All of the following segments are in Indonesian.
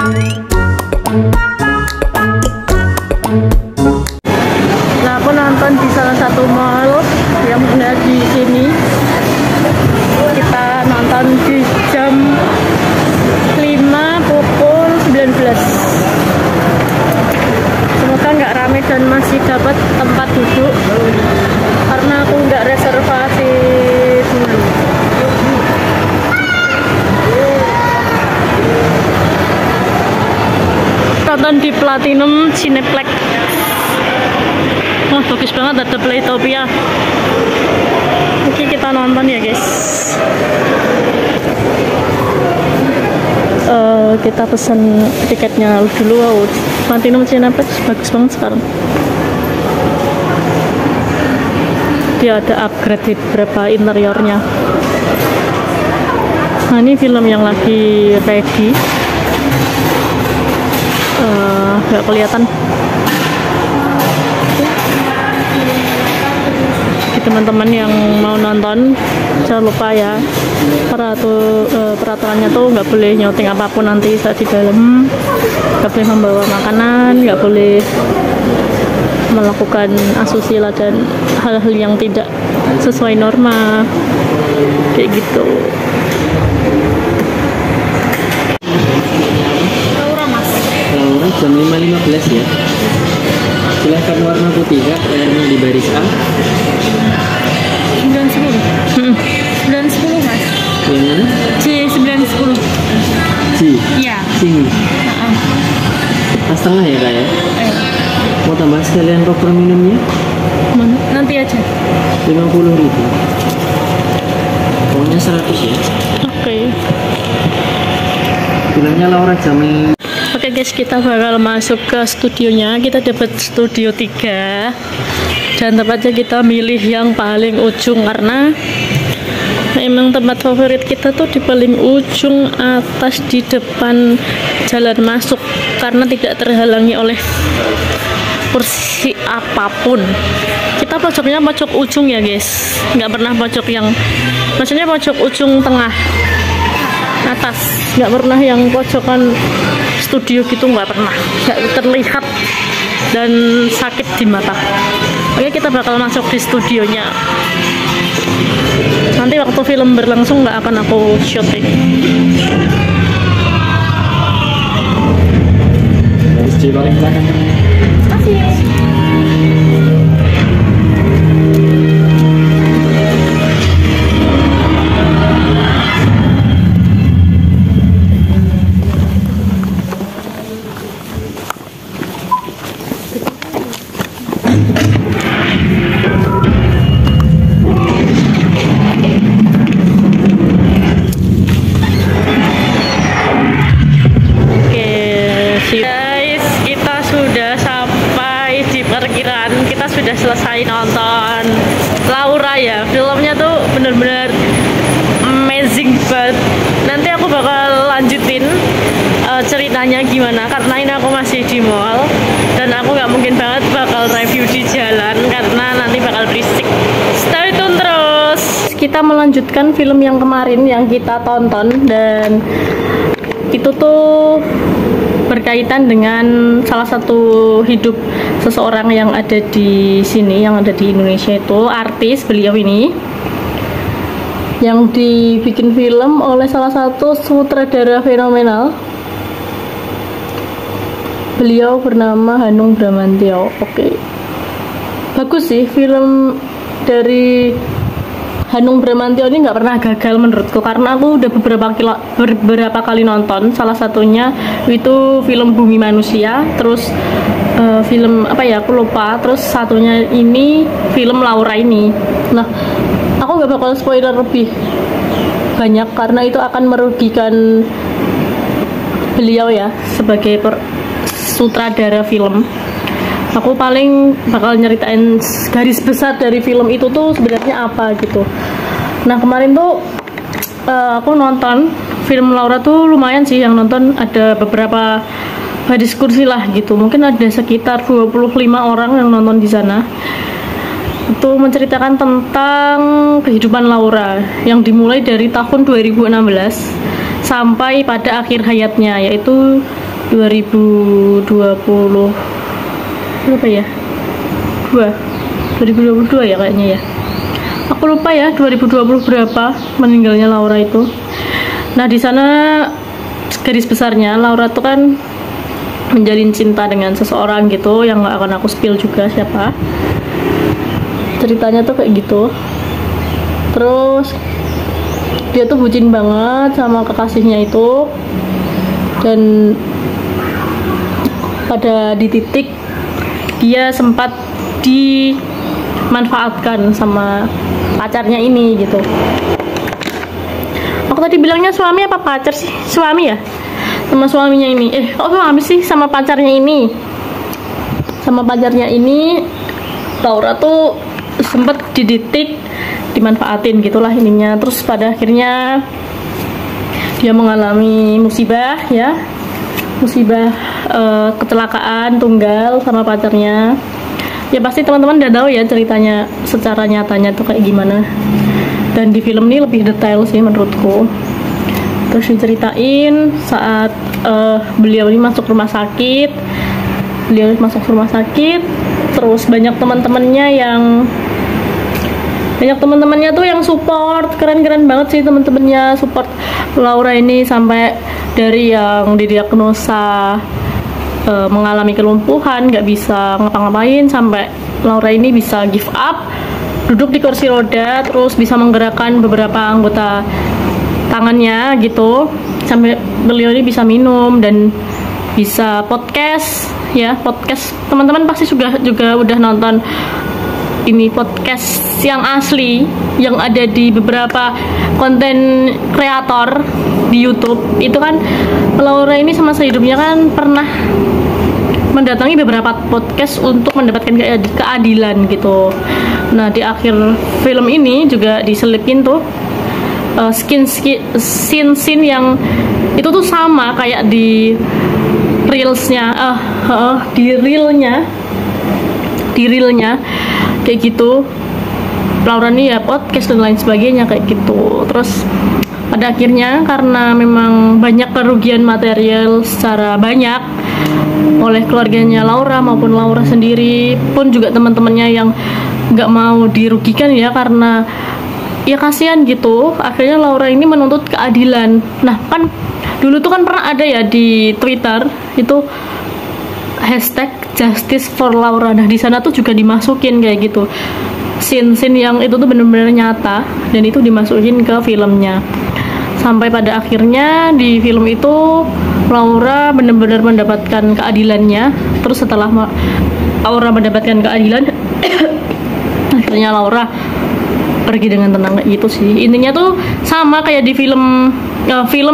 Nah, aku nonton di salah satu mall yang ada di sini. Kita nonton di jam 5 pukul 19. Semoga nggak rame dan masih dapat tempat duduk karena aku nggak reservasi dulu. Nonton di Platinum Cineplex. Wah, bagus banget, ada Playtopia. Oke, kita nonton ya guys. Kita pesan tiketnya dulu. Wow, Platinum Cineplex bagus banget sekarang. Dia ada upgrade di beberapa interiornya. Nah, ini film yang lagi ready. Nggak kelihatan. Teman-teman yang mau nonton jangan lupa ya, peraturannya tuh nggak boleh nyouting apapun nanti saat di dalam, nggak boleh membawa makanan, nggak boleh melakukan asusila dan hal-hal yang tidak sesuai norma kayak gitu. Laura jam 5.15 ya. Silahkan warna putih kak, layarnya di baris A. 910 mas. Yang mana? C910. C? Iya. Sini. Pas tengah ya kak ya? Mau tambah sekalian koper minumnya? Mana? Nanti aja. 50.000. Pokoknya 100 ya. Oke. Bilangnya Laura jam. Oke guys, kita bakal masuk ke studionya. Kita dapat studio 3 dan tempatnya kita milih yang paling ujung karena memang tempat favorit kita tuh di paling ujung atas di depan jalan masuk karena tidak terhalangi oleh kursi apapun. Kita pojoknya pojok ujung ya guys, nggak pernah pojok yang maksudnya pojok ujung tengah atas, nggak pernah yang pojokan studio gitu, nggak pernah, nggak terlihat dan sakit di mata. Oke, kita bakal masuk di studionya. Nanti waktu film berlangsung nggak akan aku syuting. Guys, kita sudah sampai di parkiran. Kita sudah selesai nonton Laura ya. Filmnya tuh bener-bener amazing banget. Nanti aku bakal lanjutin ceritanya gimana karena ini aku masih di mall dan aku nggak mungkin banget bakal review di jalan karena nanti bakal berisik. Stay tune terus. Kita melanjutkan film yang kemarin yang kita tonton dan itu tuh berkaitan dengan salah satu hidup seseorang yang ada di sini, yang ada di Indonesia. Itu artis beliau ini yang dibikin film oleh salah satu sutradara fenomenal. Beliau bernama Hanung Bramantyo. Oke. Bagus sih film dari Hanung Bramantyo ini, nggak pernah gagal menurutku karena aku udah beberapa kali nonton. Salah satunya itu film Bumi Manusia, terus film apa ya aku lupa, terus satunya ini film Laura ini. Nah, aku nggak bakal spoiler lebih banyak karena itu akan merugikan beliau ya sebagai sutradara film. Aku paling bakal nyeritain garis besar dari film itu tuh sebenarnya apa gitu. Nah, kemarin tuh aku nonton film Laura tuh lumayan sih yang nonton, ada beberapa diskusi lah gitu. Mungkin ada sekitar 25 orang yang nonton di sana. Itu menceritakan tentang kehidupan Laura yang dimulai dari tahun 2016 sampai pada akhir hayatnya, yaitu 2020 berapa ya? 2022 ya kayaknya ya. Aku lupa ya 2020 berapa meninggalnya Laura itu. Nah, di sana garis besarnya Laura tuh kan menjalin cinta dengan seseorang gitu, yang nggak akan aku spill juga siapa. Ceritanya tuh kayak gitu. Terus dia tuh bucin banget sama kekasihnya itu, dan pada di titik dia sempat dimanfaatkan sama pacarnya ini gitu. Aku tadi bilangnya suami apa pacar sih? Suami ya? Sama suaminya ini. Kok suami sih? Sama pacarnya ini. Sama pacarnya ini Laura tuh sempat di titik dimanfaatin gitulah ininya. Terus pada akhirnya dia mengalami musibah ya. Musibah kecelakaan tunggal sama pacarnya. Ya pasti teman-teman udah tahu ya ceritanya secara nyatanya tuh kayak gimana. Dan di film ini lebih detail sih menurutku. Terus diceritain saat beliau ini masuk rumah sakit. Terus banyak teman-temannya tuh yang support. Keren-keren banget sih teman-temannya support Laura ini, sampai dari yang didiagnosa mengalami kelumpuhan, nggak bisa ngapa-ngapain, sampai Laura ini bisa give up, duduk di kursi roda, terus bisa menggerakkan beberapa anggota tangannya gitu, sampai beliau ini bisa minum dan bisa podcast ya. Podcast teman-teman pasti juga udah nonton ini podcast yang asli yang ada di beberapa konten kreator di YouTube. Itu kan Laura ini semasa hidupnya kan pernah mendatangi beberapa podcast untuk mendapatkan keadilan gitu. Nah, di akhir film ini juga diselipin tuh scene yang itu tuh sama kayak di reelsnya, di realnya kayak gitu. Laura nih ya podcast dan lain sebagainya kayak gitu. Terus pada akhirnya karena memang banyak kerugian material secara banyak oleh keluarganya Laura maupun Laura sendiri, pun juga teman-temannya yang nggak mau dirugikan ya, karena ya kasihan gitu. Akhirnya Laura ini menuntut keadilan. Nah kan dulu tuh kan pernah ada ya di Twitter itu hashtag Justice for Laura. Nah di sana tuh juga dimasukin kayak gitu scene yang itu tuh benar-benar nyata, dan itu dimasukin ke filmnya. Sampai pada akhirnya di film itu Laura benar-benar mendapatkan keadilannya. Terus setelah Laura mendapatkan keadilan akhirnya Laura pergi dengan tenang kayak gitu sih. Intinya tuh sama kayak di film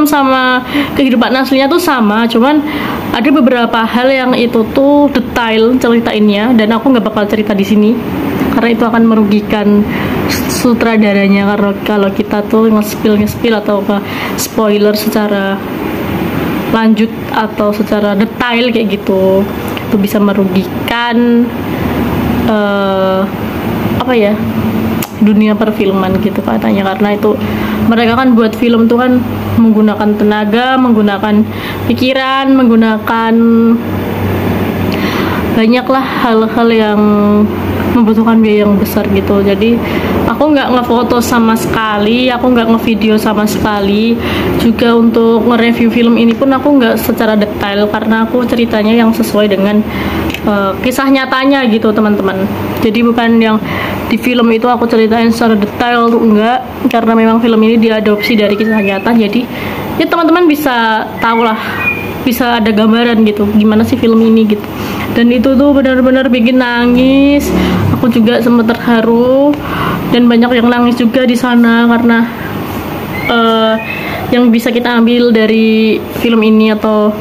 sama kehidupan aslinya tuh sama, cuman ada beberapa hal yang itu tuh detail ceritainnya, dan aku nggak bakal cerita di sini karena itu akan merugikan sutradaranya. Karena kalau kita tuh nge-spill atau spoiler secara lanjut atau secara detail kayak gitu, itu bisa merugikan dunia perfilman gitu katanya. Karena itu mereka kan buat film tuh kan menggunakan tenaga, menggunakan pikiran, menggunakan banyaklah hal-hal yang membutuhkan biaya yang besar gitu. Jadi aku nggak ngefoto sama sekali, aku nggak ngevideo sama sekali. Juga untuk nge-review film ini pun aku nggak secara detail, karena aku ceritanya yang sesuai dengan kisah nyatanya gitu teman-teman. Jadi bukan yang di film itu aku ceritain secara detail tuh enggak, karena memang film ini diadopsi dari kisah nyata. Jadi ya teman-teman bisa tahu lah, bisa ada gambaran gitu gimana sih film ini gitu. Dan itu tuh benar-benar bikin nangis. Aku juga sempat terharu, dan banyak yang nangis juga di sana, karena yang bisa kita ambil dari film ini atau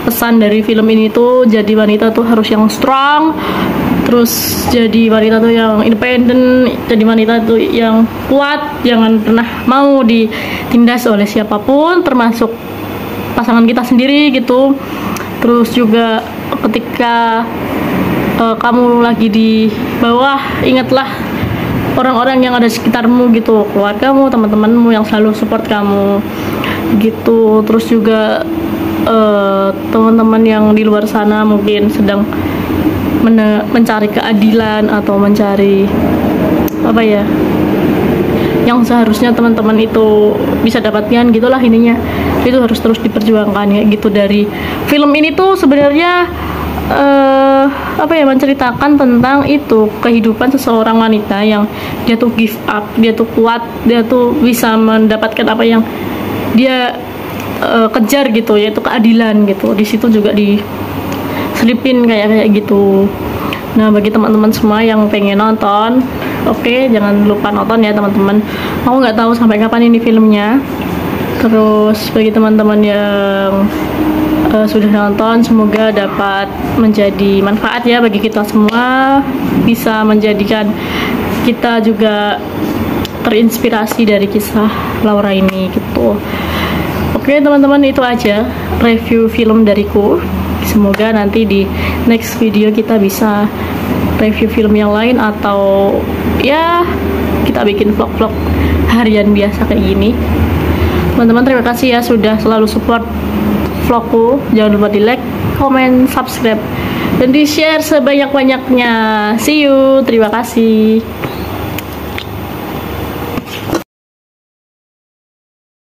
pesan dari film ini tuh, jadi wanita tuh harus yang strong, terus jadi wanita tuh yang independen, jadi wanita tuh yang kuat, jangan pernah mau ditindas oleh siapapun, termasuk pasangan kita sendiri gitu. Terus juga ketika kamu lagi di bawah, ingatlah orang-orang yang ada di sekitarmu gitu, keluargamu, teman-temanmu yang selalu support kamu gitu. Terus juga buat teman-teman yang di luar sana mungkin sedang mencari keadilan atau mencari apa ya, yang seharusnya teman-teman itu bisa dapatkan gitulah ininya, itu harus terus diperjuangkan ya gitu. Dari film ini tuh sebenarnya apa ya, menceritakan tentang itu kehidupan seseorang wanita yang dia tuh give up, dia tuh kuat, dia tuh bisa mendapatkan apa yang dia kejar gitu, yaitu keadilan gitu. Di situ juga diselipin kayak gitu. Nah, bagi teman-teman semua yang pengen nonton, oke, jangan lupa nonton ya teman-teman. Aku nggak tahu sampai kapan ini filmnya. Terus bagi teman-teman yang sudah nonton, semoga dapat menjadi manfaat ya bagi kita semua, bisa menjadikan kita juga terinspirasi dari kisah Laura ini gitu. Oke teman-teman, itu aja review film dariku. Semoga nanti di next video kita bisa review film yang lain, atau ya kita bikin vlog-vlog harian biasa kayak gini. Teman-teman, terima kasih ya sudah selalu support vlogku. Jangan lupa di like, comment, subscribe, dan di share sebanyak-banyaknya. See you, terima kasih.